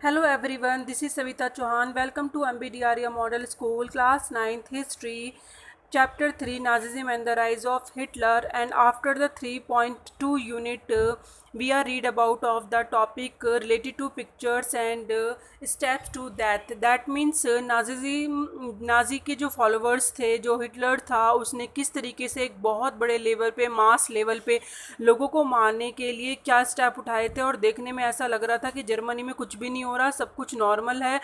Hello everyone, this is Savita Chauhan. Welcome to MBDRA Model School, Class 9th History, Chapter 3 Nazism and the Rise of Hitler. And after the 3.2 unit, we are read about of the topic related to pictures and steps to that. That means Nazi के जो followers थे, जो Hitler था, उसने किस तरीके से एक बहुत बड़े लेवल पे, मास लेवल पे लोगों को मारने के लिए क्या स्टेप उठाए थे। और देखने में ऐसा लग रहा था कि जर्मनी में कुछ भी नहीं हो रहा, सब कुछ नॉर्मल है।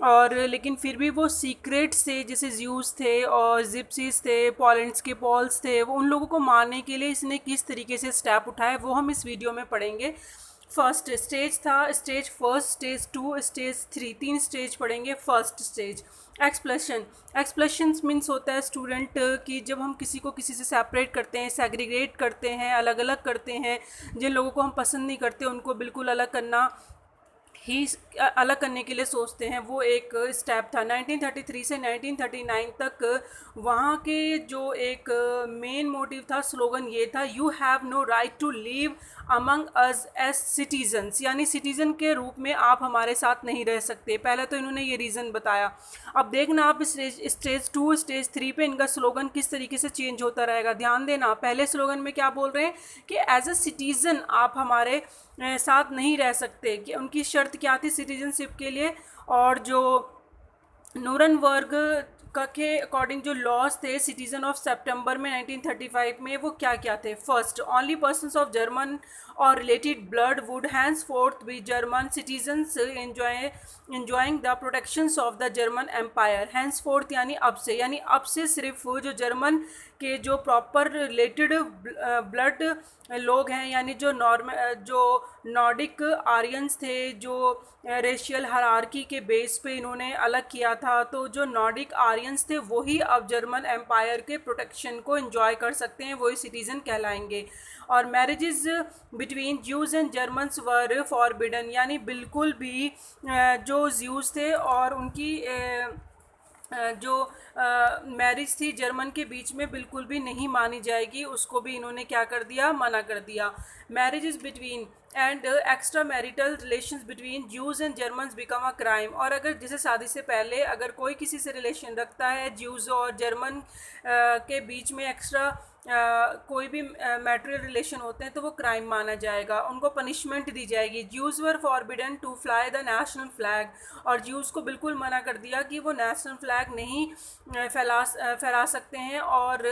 और लेकिन फिर भी वो सीक्रेट से, जैसे ज्यूज थे और जिप्सीज थे, पोलैंड्स के पॉल्स थे, वो उन लोगों को मारने के लिए इसने किस तरीके से स्टेप उठाए वो हम इस वीडियो में पढ़ेंगे। फर्स्ट स्टेज था, stage first, stage two, stage three, तीन स्टेज पढ़ेंगे। First stage expulsion. Expulsions means होता है स्टूडेंट कि जब हम किसी को किसी से सेपरेट करते हैं, सेग्रीगेट करते हैं, अलग अलग करते हैं, जिन लोगों को हम पसंद नहीं करते उनको बिल्कुल अलग करना ही अलग करने के लिए सोचते हैं, वो एक स्टेप था। 1933 से 1939 तक वहाँ के जो एक मेन मोटिव था, स्लोगन ये था, you have no right to live among us as citizens, यानी सिटीज़न के रूप में आप हमारे साथ नहीं रह सकते। पहले तो इन्होंने ये रीज़न बताया। अब देखना आप स्टेज टू, स्टेज थ्री पे इनका स्लोगन किस तरीके से चेंज होता रहेगा। ध्यान देना, पहले स्लोगन में क्या बोल रहे हैं कि एज अ सिटीज़न आप हमारे साथ नहीं रह सकते, कि उनकी शर्त क्या थी सिटीजनशिप के लिए। और जो नूरनबर्ग के अकॉर्डिंग जो लॉज थे सिटीज़न ऑफ सितंबर में 1935 में, वो क्या क्या थे। First, only persons of German और related blood would henceforth be German citizens enjoying the protections of the German Empire. Henceforth यानी अब से सिर्फ जो जर्मन के जो प्रॉपर रिलेटेड ब्लड लोग हैं, यानी जो नॉर्डिक आर्यंस थे, जो रेशियल हायरार्की के बेस पे इन्होंने अलग किया था, तो जो नॉर्डिक आर्यंस थे वही अब जर्मन एम्पायर के प्रोटेक्शन को एंजॉय कर सकते हैं, वही सिटीज़न कहलाएंगे। और marriages between Jews and Germans were forbidden, यानी बिल्कुल भी जो ज्यूज़ थे और उनकी जो मैरिज थी जर्मन के बीच में बिल्कुल भी नहीं मानी जाएगी, उसको भी इन्होंने क्या कर दिया, मना कर दिया। Marriages between and extra marital relations between Jews and Germans become a crime. और अगर जैसे शादी से पहले अगर कोई किसी से रिलेशन रखता है, ज्यूज़ और जर्मन के बीच में एक्स्ट्रा कोई भी मैट्रियल रिलेशन होते हैं, तो वो क्राइम माना जाएगा, उनको पनिशमेंट दी जाएगी। Jews were forbidden to fly the national flag, और ज्यूज़ को बिल्कुल मना कर दिया कि वो नेशनल फ्लैग नहीं फहरा सकते हैं, और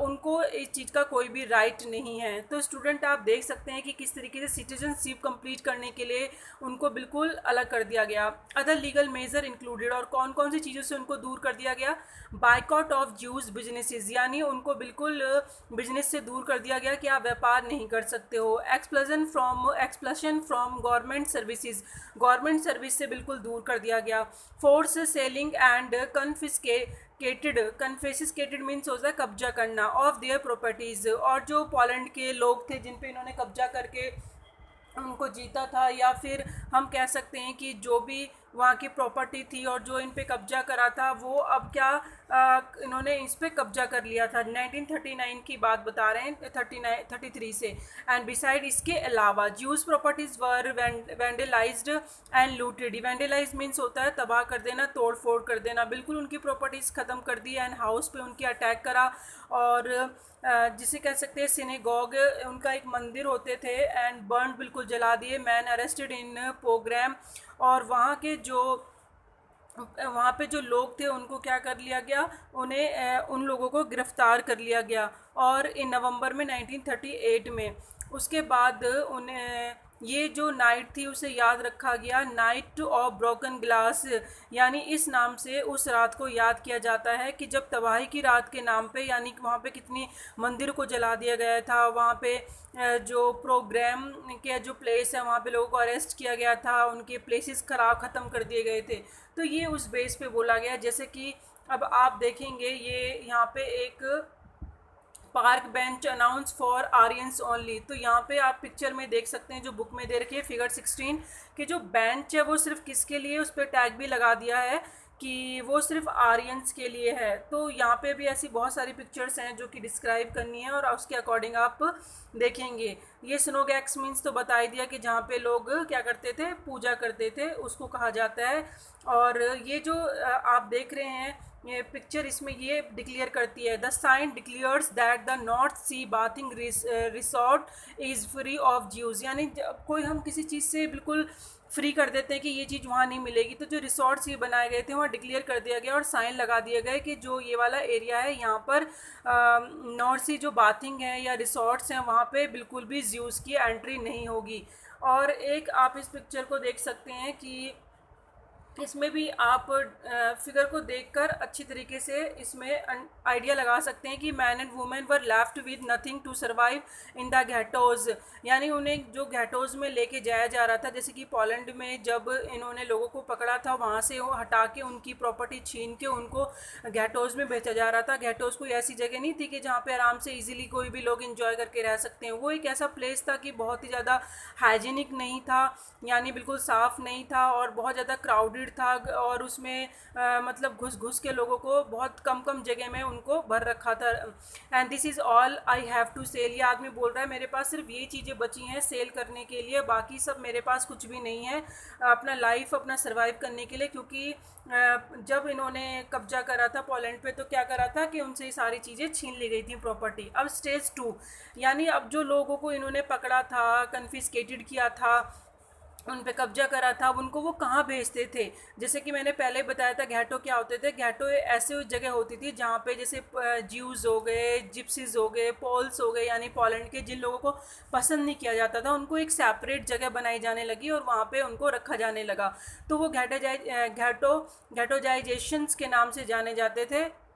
उनको इस चीज़ का कोई भी राइट नहीं है। तो स्टूडेंट आप देख सकते हैं कि किस तरीके से सिटीजनशिप कंप्लीट करने के लिए उनको बिल्कुल अलग कर दिया गया। अदर लीगल मेजर इंक्लूडेड, और कौन कौन सी चीज़ों से उनको दूर कर दिया गया। बाइकआउट ऑफ ज्यूज़ बिजनेसेस, यानी उनको बिल्कुल बिजनेस से दूर कर दिया गया कि आप व्यापार नहीं कर सकते हो। Expulsion from government services, government service से बिल्कुल दूर कर दिया गया। Force selling and confiscated means होता है कब्जा करना, ऑफ देयर प्रॉपर्टीज़, और जो पोलैंड के लोग थे जिन पे इन्होंने कब्जा करके उनको जीता था, या फिर हम कह सकते हैं कि जो भी वहाँ की प्रॉपर्टी थी और जो इन पे कब्जा करा था, वो अब क्या इन्होंने इस पे कब्जा कर लिया था। 1939 की बात बता रहे हैं, 33 से। एंड बिसाइड इसके अलावा Jews properties were vandalised and looted. Vandalise means होता है तबाह कर देना, तोड़ फोड़ कर देना, बिल्कुल उनकी प्रॉपर्टीज़ ख़त्म कर दी। एंड हाउस पे उनकी अटैक करा, और जिसे कह सकते हैं सिनेगॉग, उनका एक मंदिर होते थे, एंड बर्न, बिल्कुल जला दिए। मैन अरेस्टेड इन प्रोग्राम, और वहाँ पे जो लोग थे उनको क्या कर लिया गया, उन्हें उन लोगों को गिरफ्तार कर लिया गया। और इन नवंबर में 1938 में, उसके बाद उन्हें ये जो नाइट थी उसे याद रखा गया, नाइट ऑफ ब्रोकन ग्लास, यानी इस नाम से उस रात को याद किया जाता है कि जब तबाही की रात के नाम पे, यानी कि वहाँ पे कितनी मंदिर को जला दिया गया था, वहाँ पे जो प्रोग्राम के जो प्लेस है वहाँ पे लोगों को अरेस्ट किया गया था, उनके प्लेसेस ख़त्म कर दिए गए थे। तो ये उस बेस पे बोला गया। जैसे कि अब आप देखेंगे ये यहाँ पे एक park bench announce for Aryans only, तो यहाँ पे आप पिक्चर में देख सकते हैं जो बुक में दे रखी है फिगर 16, कि जो बेंच है वो सिर्फ किसके लिए, उस पर टैग भी लगा दिया है कि वो सिर्फ आर्यंस के लिए है। तो यहाँ पे भी ऐसी बहुत सारी पिक्चर्स हैं जो कि डिस्क्राइब करनी है और उसके अकॉर्डिंग आप देखेंगे। ये स्नोगैक्स मीन्स तो बता ही दिया कि जहाँ पे लोग क्या करते थे, पूजा करते थे, उसको कहा जाता है। और ये जो आप देख रहे हैं ये पिक्चर, इसमें ये डिक्लेयर करती है, the sign declares that the North Sea bathing resort is free of Jews. यानी कोई हम किसी चीज़ से बिल्कुल फ्री कर देते हैं कि ये चीज़ वहाँ नहीं मिलेगी, तो जो रिसोर्ट्स ये बनाए गए थे वहाँ डिक्लेयर कर दिया गया और साइन लगा दिया गया कि जो ये वाला एरिया है यहाँ पर नॉर्थ सी जो बाथिंग है या रिसोर्ट्स हैं वहाँ पे बिल्कुल भी ज्यूज़ की एंट्री नहीं होगी। और एक आप इस पिक्चर को देख सकते हैं कि इसमें भी आप फिगर को देखकर अच्छी तरीके से इसमें आइडिया लगा सकते हैं कि man and women were left with nothing to survive in the ghettos. यानी उन्हें जो घेटोज़ में लेके जाया जा रहा था, जैसे कि पोलैंड में जब इन्होंने लोगों को पकड़ा था, वहाँ से वो हटा के उनकी प्रॉपर्टी छीन के उनको घेटोज़ में भेजा जा रहा था। घेटोज़ कोई ऐसी जगह नहीं थी कि जहाँ पे आराम से इजीली कोई भी लोग इंजॉय करके रह सकते हैं। वो एक ऐसा प्लेस था कि बहुत ही ज़्यादा हाइजीनिक नहीं था, यानी बिल्कुल साफ़ नहीं था और बहुत ज़्यादा क्राउडेड था। और उसमें मतलब घुस घुस के लोगों को बहुत कम कम जगह में उनको भर रखा था। And this is all I have to sell. ये आदमी बोल रहा है मेरे पास सिर्फ ये चीज़ें बची हैं सेल करने के लिए, बाकी सब मेरे पास कुछ भी नहीं है अपना लाइफ अपना सर्वाइव करने के लिए। क्योंकि जब इन्होंने कब्जा करा था पोलैंड पे तो क्या करा था कि उनसे ये सारी चीज़ें छीन ली गई थी प्रॉपर्टी। अब स्टेज 2, यानी अब जो लोगों को इन्होंने पकड़ा था, कन्फिस्केटेड किया था, उन पे कब्जा करा था, अब उनको वो कहाँ भेजते थे। जैसे कि मैंने पहले बताया था घेटो क्या होते थे। घेटो ऐसे जगह होती थी जहाँ पे जैसे ज्यूज़ हो गए, जिप्सीज हो गए, पोल्स हो गए, यानी पोलैंड के जिन लोगों को पसंद नहीं किया जाता था उनको एक सेपरेट जगह बनाई जाने लगी और वहाँ पे उनको रखा जाने लगा। तो वो घेटोजाइजेशंस के नाम से जाने जाते थे।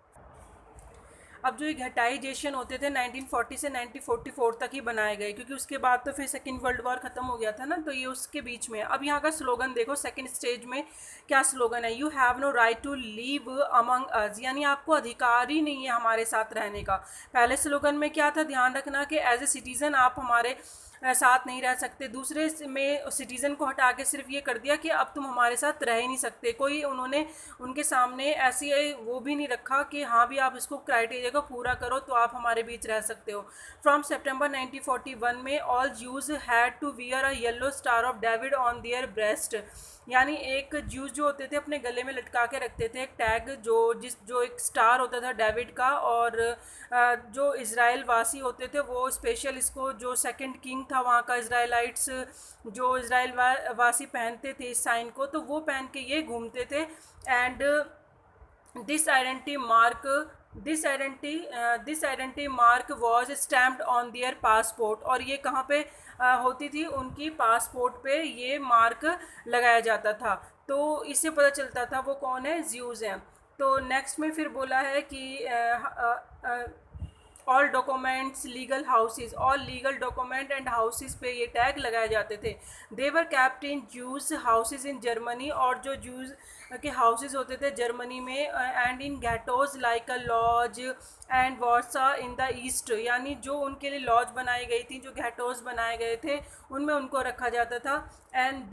अब जो ये घटाइजेशन होते थे 1940 से 1944 तक ही बनाए गए, क्योंकि उसके बाद तो फिर सेकेंड वर्ल्ड वॉर ख़त्म हो गया था ना, तो ये उसके बीच में। अब यहाँ का स्लोगन देखो सेकेंड स्टेज में क्या स्लोगन है, you have no right to live among us, यानी आपको अधिकार ही नहीं है हमारे साथ रहने का। पहले स्लोगन में क्या था, ध्यान रखना कि एज ए सिटीज़न आप हमारे साथ नहीं रह सकते। दूसरे में सिटीज़न को हटा के सिर्फ ये कर दिया कि अब तुम हमारे साथ रह ही नहीं सकते। कोई उन्होंने उनके सामने ऐसी वो भी नहीं रखा कि हाँ भी आप इसको क्राइटेरिया को पूरा करो तो आप हमारे बीच रह सकते हो। फ्रॉम सितंबर 1941 में all Jews had to wear a yellow star of David on their breast, यानी एक ज्यूज़ जो होते थे अपने गले में लटका के रखते थे एक टैग जो एक स्टार होता था डेविड का। और जो इज़राइल वासी होते थे वो स्पेशल इसको, जो सेकंड किंग था वहाँ का, इज़राइलाइट्स जो इज़राइल वासी पहनते थे इस साइन को, तो वो पहन के ये घूमते थे। And this identity mark was stamped on their passport. और ये कहाँ पे होती थी, उनकी पासपोर्ट पे ये मार्क लगाया जाता था, तो इससे पता चलता था वो कौन है, ज्यूज़ हैं। तो नेक्स्ट में फिर बोला है कि all documents legal houses, all legal document and houses पे ये टैग लगाए जाते थे। They were kept in Jews houses in Germany, और जो ज्यूज के हाउसेज होते थे जर्मनी में, and in ghettos like a Lodz and Warsaw in the east, यानी जो उनके लिए लॉज बनाई गई थी, जो घेटोज बनाए गए थे उनमें उनको रखा जाता था। And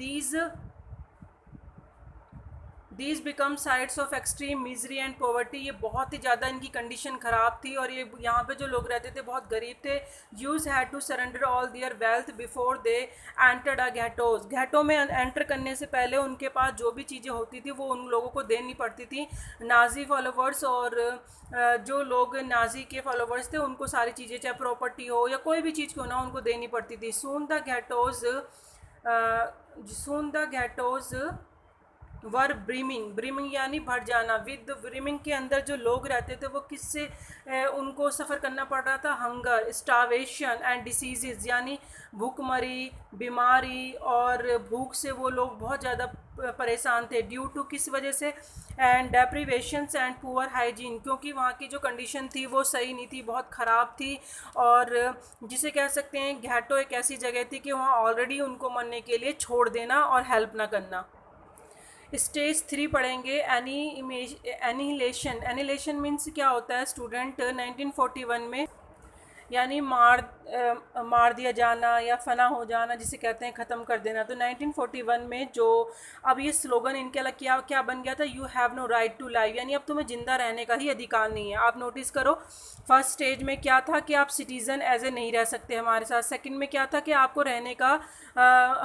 these become sites of extreme misery and poverty, ये बहुत ही ज़्यादा इनकी कंडीशन ख़राब थी और ये यहाँ पे जो लोग रहते थे बहुत गरीब थे। Jews had to surrender all their wealth before they entered a ghettos, ghetto में एंटर करने से पहले उनके पास जो भी चीज़ें होती थी वो उन लोगों को देनी पड़ती थी। नाजी फॉलोवर्स और जो लोग नाजी के फॉलोवर्स थे उनको सारी चीज़ें, चाहे प्रॉपर्टी हो या कोई भी चीज़ क्यों ना, उनको देनी पड़ती थी। सून द घेटोज वर ब्रीमिंग यानी भर जाना। विद ब्रीमिंग के अंदर जो लोग रहते थे वो किससे उनको सफ़र करना पड़ रहा था, हंगर, स्टावेशन एंड डिसीज़, यानी भूखमरी, बीमारी और भूख से वो लोग बहुत ज़्यादा परेशान थे। ड्यू टू किस वजह से, एंड डेप्रीवेशंस एंड पुअर हाइजीन, क्योंकि वहाँ की जो कंडीशन थी वो सही नहीं थी, बहुत ख़राब थी। और जिसे कह सकते हैं घेटो एक ऐसी जगह थी कि वहाँ ऑलरेडी उनको मरने के लिए छोड़ देना और हेल्प ना करना। स्टेज 3 पढ़ेंगे एनिहिलेशन। एनिहिलेशन मीन्स क्या होता है स्टूडेंट, 1941 में यानी मार दिया जाना या फना हो जाना जिसे कहते हैं ख़त्म कर देना। तो 1941 में जो अब ये स्लोगन इनके अलग क्या क्या बन गया था, you have no right to live, यानी अब तुम्हें ज़िंदा रहने का ही अधिकार नहीं है। आप नोटिस करो, फर्स्ट स्टेज में क्या था कि आप सिटीज़न एज ए नहीं रह सकते हमारे साथ, सेकंड में क्या था कि आपको रहने का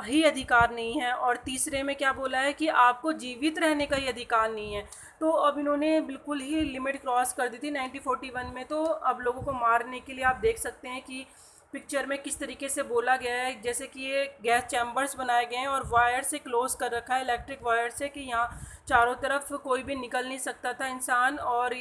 ही अधिकार नहीं है, और तीसरे में क्या बोला है कि आपको जीवित रहने का ही अधिकार नहीं है। तो अब इन्होंने बिल्कुल ही लिमिट क्रॉस कर दी थी 1941 में। तो अब लोगों को मारने के लिए आप देख सकते हैं कि पिक्चर में किस तरीके से बोला गया है, जैसे कि ये गैस चैम्बर्स बनाए गए हैं और वायर से क्लोज कर रखा है, इलेक्ट्रिक वायर से, कि यहाँ चारों तरफ कोई भी निकल नहीं सकता था इंसान, और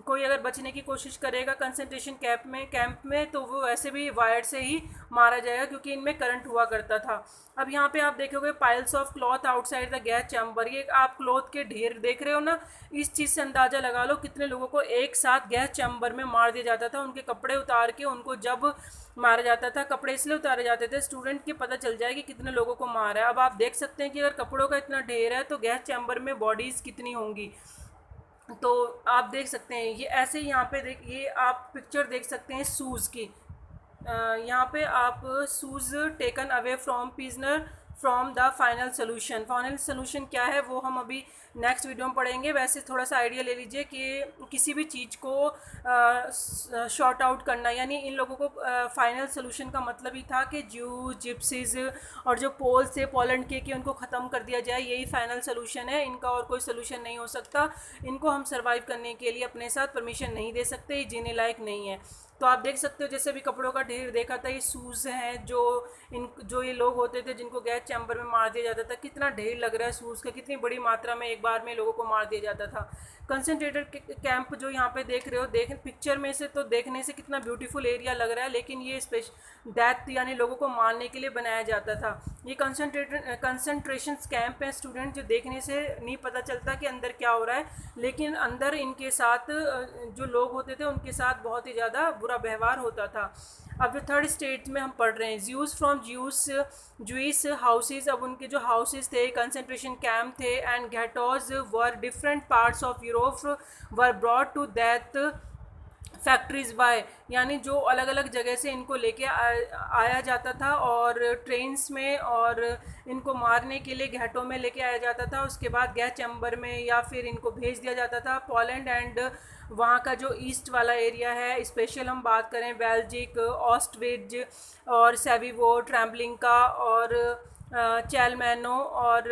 कोई अगर बचने की कोशिश करेगा कंसंट्रेशन कैंप में तो वो वैसे भी वायर से ही मारा जाएगा क्योंकि इनमें करंट हुआ करता था। अब यहाँ पे आप देखोगे piles of cloth outside the gas chamber, ये आप क्लॉथ के ढेर देख रहे हो ना, इस चीज़ से अंदाज़ा लगा लो कितने लोगों को एक साथ गैस चैम्बर में मार दिया जाता था। उनके कपड़े उतार के उनको जब मारा जाता था, कपड़े इसलिए उतारे जाते थे स्टूडेंट के पता चल जाए कि कितने लोगों को मारा है। अब आप देख सकते हैं कि अगर कपड़ों का इतना ढेर है तो गैस चैम्बर में बॉडीज़ कितनी होंगी। तो आप देख सकते हैं ये ऐसे यहाँ पे ये आप पिक्चर देख सकते हैं शूज़ की। यहाँ पे आप shoes taken away from prisoner from the final solution क्या है वो हम अभी नेक्स्ट वीडियो में पढ़ेंगे। वैसे थोड़ा सा आइडिया ले लीजिए कि किसी भी चीज़ को शॉर्ट आउट करना, यानी इन लोगों को फाइनल सोल्यूशन का मतलब ही था कि ज्यू जिप्सीज और जो पोल्स थे पोलैंड के, कि उनको ख़त्म कर दिया जाए, यही फाइनल सोल्यूशन है। इनका और कोई सोल्यूशन नहीं हो सकता, इनको हम सर्वाइव करने के लिए अपने साथ परमिशन नहीं दे सकते, ये जीने लायक नहीं है। तो आप देख सकते हो जैसे भी कपड़ों का ढेर देखा था, ये शूज़ हैं जो ये लोग होते थे जिनको गैस चैम्बर में मार दिया जाता था। कितना ढेर लग रहा है शूज़ का, कितनी बड़ी मात्रा में एक बार में लोगों को मार दिया जाता था। कंसंट्रेटर कैंप जो यहाँ पे देख रहे हो, पिक्चर में से तो देखने से कितना ब्यूटीफुल एरिया लग रहा है, लेकिन ये डेथ यानी लोगों को मारने के लिए बनाया जाता था। ये कंसंट्रेशन कैंप है स्टूडेंट, जो देखने से नहीं पता चलता कि अंदर क्या हो रहा है, लेकिन अंदर इनके साथ जो लोग होते थे उनके साथ बहुत ही ज़्यादा बुरा व्यवहार होता था। अब जो थर्ड स्टेज में हम पढ़ रहे हैं, ज्यूज फ्रॉम ज्यूइश हाउसेज, अब उनके जो हाउसेज थे कंसंट्रेशन कैंप थे, and ghettos were different parts of Europe were brought to death factories by, यानी जो अलग अलग जगह से इनको लेके आया जाता था और ट्रेन्स में, और इनको मारने के लिए घाटों में लेके आया जाता था। उसके बाद गैस चैम्बर में या फिर इनको भेज दिया जाता था पोलैंड एंड वहाँ का जो ईस्ट वाला एरिया है, स्पेशल हम बात करें बेल्जिक, ऑस्ट्रिच और सेविवो, ट्रैम्बलिंग का और चैलमैनो और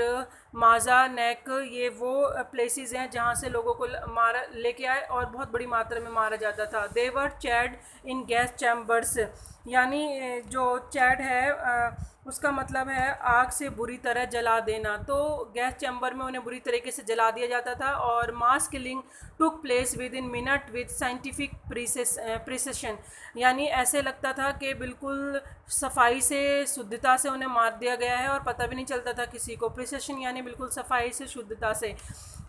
माजा नेक, ये वो प्लेसेस हैं जहाँ से लोगों को मारा लेके आए और बहुत बड़ी मात्रा में मारा जाता था। दे वर चैड इन गैस चैम्बर्स, यानी जो चैड है उसका मतलब है आग से बुरी तरह जला देना। तो गैस चैम्बर में उन्हें बुरी तरीके से जला दिया जाता था, और mass killing took place with in minute with scientific precision, यानी ऐसे लगता था कि बिल्कुल सफाई से शुद्धता से उन्हें मार दिया गया है और पता भी नहीं चलता था किसी को। प्रिसिशन यानी बिल्कुल सफाई से, शुद्धता से,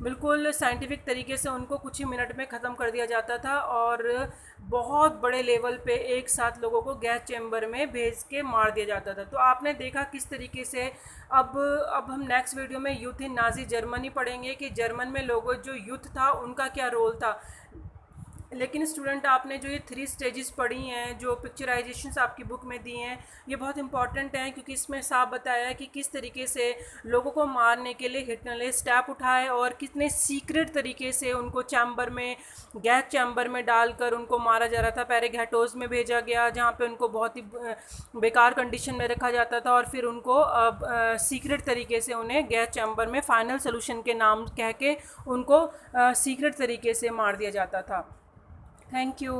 बिल्कुल साइंटिफिक तरीके से उनको कुछ ही मिनट में ख़त्म कर दिया जाता था, और बहुत बड़े लेवल पे एक साथ लोगों को गैस चैम्बर में भेज के मार दिया जाता था। तो आपने देखा किस तरीके से। अब हम नेक्स्ट वीडियो में यूथ इन नाजी जर्मनी पढ़ेंगे कि जर्मन में लोगों जो यूथ था उनका क्या रोल था। लेकिन स्टूडेंट आपने जो ये 3 स्टेजेस पढ़ी हैं, जो पिक्चराइजेशंस आपकी बुक में दी हैं, ये बहुत इंपॉर्टेंट हैं क्योंकि इसमें साफ बताया है कि किस तरीके से लोगों को मारने के लिए हिटलर ने स्टेप उठाए और कितने सीक्रेट तरीके से उनको चैम्बर में, गैस चैम्बर में डालकर उनको मारा जा रहा था। पहले घाटोज में भेजा गया जहाँ पे उनको बहुत ही बेकार कंडीशन में रखा जाता था, और फिर उनको सीक्रेट तरीके से उन्हें गैस चैम्बर में फाइनल सोल्यूशन के नाम कह के उनको सीक्रेट तरीके से मार दिया जाता था। Thank you.